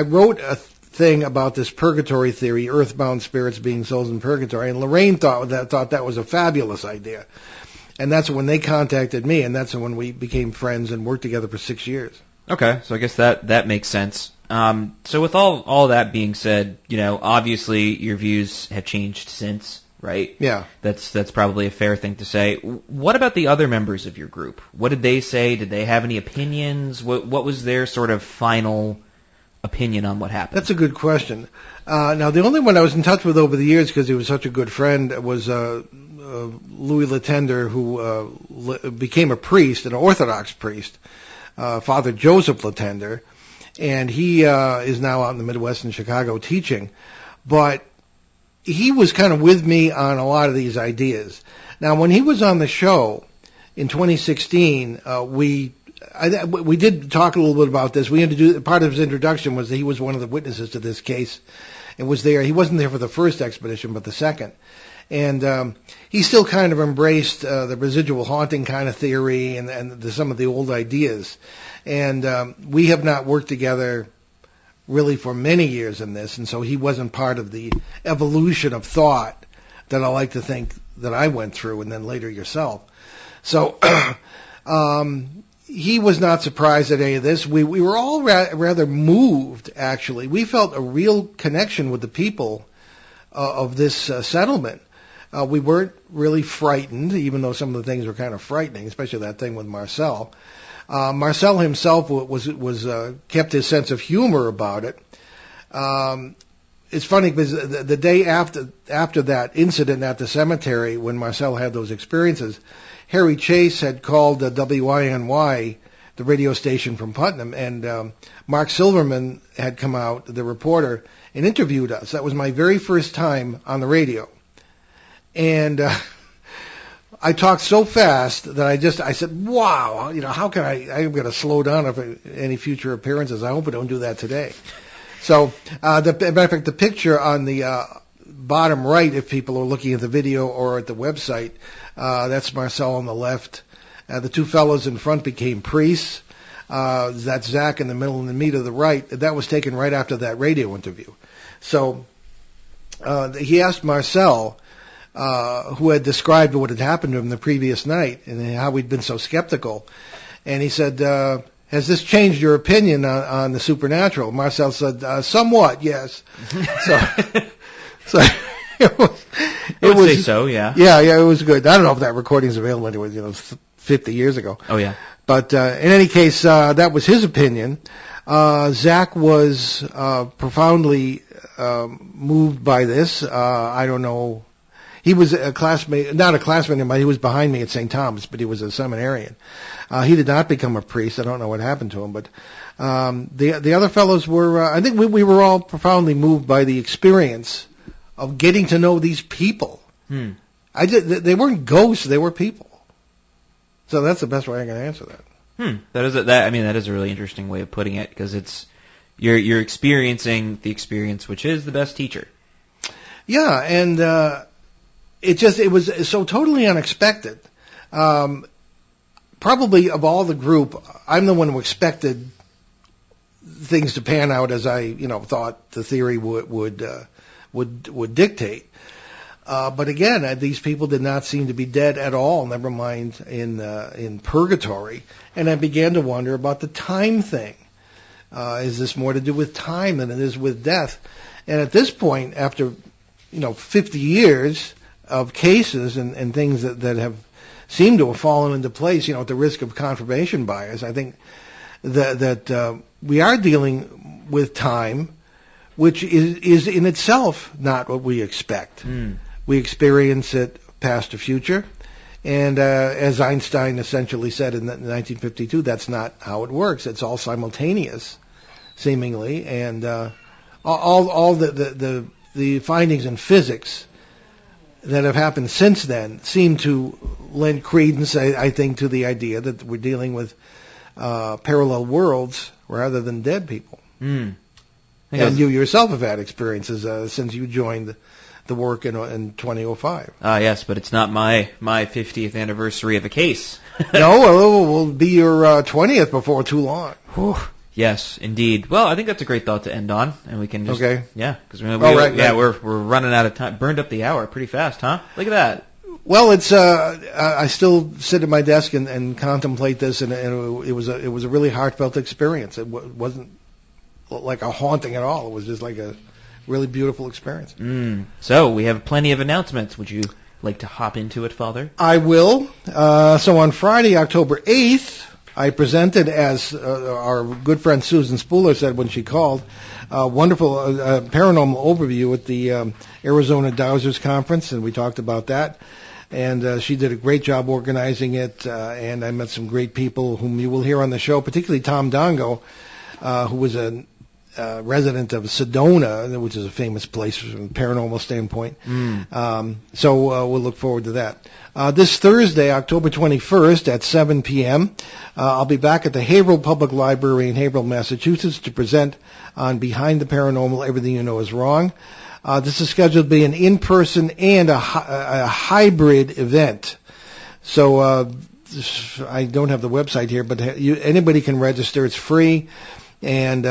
S2: wrote a thing about this purgatory theory, earthbound spirits being souls in purgatory, and Lorraine thought that was a fabulous idea. And that's when they contacted me, and that's when we became friends and worked together for 6 years.
S3: Okay, so I guess that makes sense. So with all that being said, obviously your views have changed since, right?
S2: Yeah.
S3: That's probably a fair thing to say. What about the other members of your group? What did they say? Did they have any opinions? What was their sort of final opinion on what happened?
S2: That's a good question. Now, the only one I was in touch with over the years, because he was such a good friend, was Louis Latender, who became a priest, an Orthodox priest, Father Joseph Latender, and he is now out in the Midwest in Chicago teaching. But he was kind of with me on a lot of these ideas. Now, when he was on the show in 2016, we did talk a little bit about this. Part of his introduction was that he was one of the witnesses to this case and was there. He wasn't there for the first expedition, but the second. And he still kind of embraced the residual haunting kind of theory and some of the old ideas. And we have not worked together really for many years in this, and so he wasn't part of the evolution of thought that I like to think that I went through, and then later yourself. So he was not surprised at any of this. We were all rather moved, actually. We felt a real connection with the people of this settlement. We weren't really frightened, even though some of the things were kind of frightening, especially that thing with Marcel. Marcel himself was kept his sense of humor about it. it's funny because the day after that incident at the cemetery, when Marcel had those experiences, Harry Chase had called WINY, the radio station from Putnam, and Mark Silverman had come out, the reporter, and interviewed us. That was my very first time on the radio. And I talked so fast that I said, wow, how can I'm going to slow down if any future appearances. I hope I don't do that today. So, as a matter of fact, the picture on the bottom right, if people are looking at the video or at the website, that's Marcel on the left. The two fellows in front became priests. That's Zach in the middle, and the me to the right. That was taken right after that radio interview. So he asked Marcel, who had described what had happened to him the previous night and how we'd been so skeptical. And he said, has this changed your opinion on the supernatural? Marcel said, somewhat, yes. So it was.
S3: I would say so, yeah.
S2: Yeah, it was good. I don't know if that recording's available anyway, 50 years ago.
S3: Oh, yeah.
S2: But in any case, that was his opinion. Zach was profoundly moved by this. I don't know. He was a classmate, not a classmate of mine. He was behind me at St. Thomas, but he was a seminarian. He did not become a priest. I don't know what happened to him, but the other fellows were. I think we were all profoundly moved by the experience of getting to know these people. They weren't ghosts; they were people. So that's the best way I can answer that.
S3: That is a really interesting way of putting it, because it's you're experiencing the experience, which is the best teacher. Yeah,
S2: and it was so totally unexpected. Probably of all the group, I'm the one who expected things to pan out as I thought the theory would dictate. But again, these people did not seem to be dead at all, never mind in purgatory. And I began to wonder about the time thing. Is this more to do with time than it is with death? And at this point, after 50 years of cases and things that have seemed to have fallen into place, at the risk of confirmation bias, I think that we are dealing with time, which is in itself not what we expect. We experience it past or future. And as Einstein essentially said in 1952, that's not how it works. It's all simultaneous, seemingly. And all the findings in physics that have happened since then seem to lend credence, I think, to the idea that we're dealing with parallel worlds rather than dead people. And you yourself have had experiences since you joined the work in 2005.
S3: Yes, but it's not my 50th anniversary of a case.
S2: No, it will be your 20th before too long.
S3: Whew. Yes, indeed. Well, I think that's a great thought to end on, and we can just because we're running out of time. Burned up the hour pretty fast, huh? Look at that.
S2: Well, it's I still sit at my desk and contemplate this, and it was a really heartfelt experience. It wasn't like a haunting at all. It was just like a really beautiful experience.
S3: So we have plenty of announcements. Would you like to hop into it, Father?
S2: I will. So on Friday, October 8th, I presented, as our good friend Susan Spooler said when she called, a wonderful paranormal overview at the Arizona Dowsers Conference, and we talked about that. And she did a great job organizing it, and I met some great people whom you will hear on the show, particularly Tom Dongo, who was a resident of Sedona, which is a famous place from a paranormal standpoint. So we'll look forward to that. This Thursday, October 21st at 7 p.m., I'll be back at the Haverhill Public Library in Haverhill, Massachusetts to present on Behind the Paranormal, Everything You Know Is Wrong. This is scheduled to be an in-person and a hybrid event. So I don't have the website here, but anybody can register. It's free. And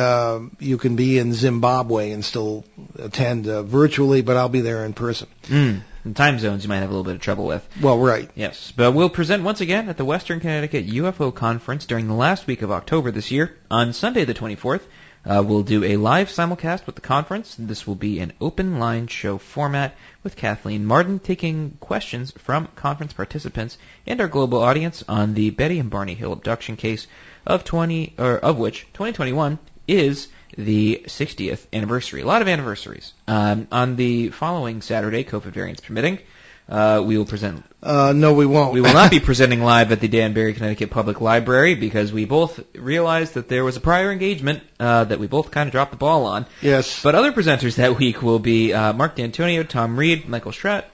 S2: you can be in Zimbabwe and still attend virtually, but I'll be there in person.
S3: And time zones you might have a little bit of trouble with.
S2: Well, right.
S3: Yes, but we'll present once again at the Western Connecticut UFO Conference during the last week of October this year. On Sunday the 24th, we'll do a live simulcast with the conference. This will be an open line show format with Kathleen Martin taking questions from conference participants and our global audience on the Betty and Barney Hill abduction case, of which 2021 is the 60th anniversary. A lot of anniversaries. On the following Saturday, COVID variants permitting, we will present...
S2: No, we won't.
S3: We will not be presenting live at the Danbury, Connecticut Public Library because we both realized that there was a prior engagement that we both kind of dropped the ball on.
S2: Yes.
S3: But other presenters that week will be Mark D'Antonio, Tom Reed, Michael Stratt,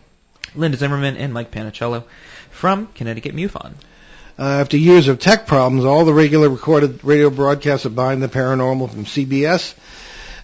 S3: Linda Zimmerman, and Mike Panicello from Connecticut MUFON.
S2: After years of tech problems, all the regular recorded radio broadcasts of Behind the Paranormal from CBS,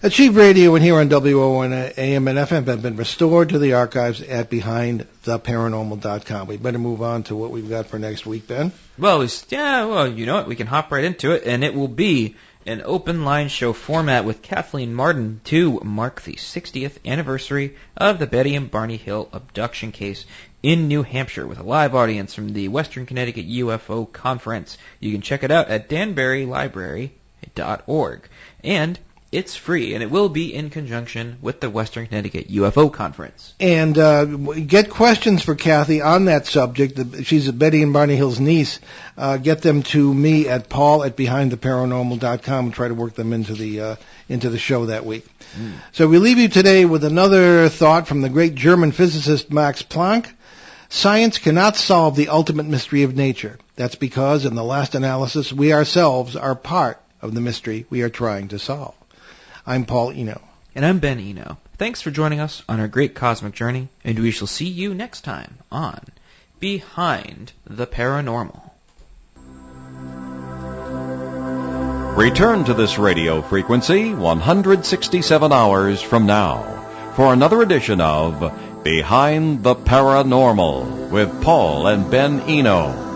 S2: Achieve Radio, and here on WON AM and FM have been restored to the archives at BehindTheParanormal.com. We better move on to what we've got for next week, Ben.
S3: Well, you know what? We can hop right into it, and it will be an open line show format with Kathleen Martin to mark the 60th anniversary of the Betty and Barney Hill abduction case in New Hampshire with a live audience from the Western Connecticut UFO Conference. You can check it out at danburylibrary.org. And it's free, and it will be in conjunction with the Western Connecticut UFO Conference. And
S2: get questions for Kathy on that subject. She's Betty and Barney Hill's niece. Get them to me at paul@behindtheparanormal.com and try to work them into the show that week. So we leave you today with another thought from the great German physicist Max Planck. Science cannot solve the ultimate mystery of nature. That's because, in the last analysis, we ourselves are part of the mystery we are trying to solve. I'm Paul Eno.
S3: And I'm Ben Eno. Thanks for joining us on our great cosmic journey, and we shall see you next time on Behind the Paranormal.
S1: Return to this radio frequency 167 hours from now for another edition of Behind the Paranormal with Paul and Ben Eno.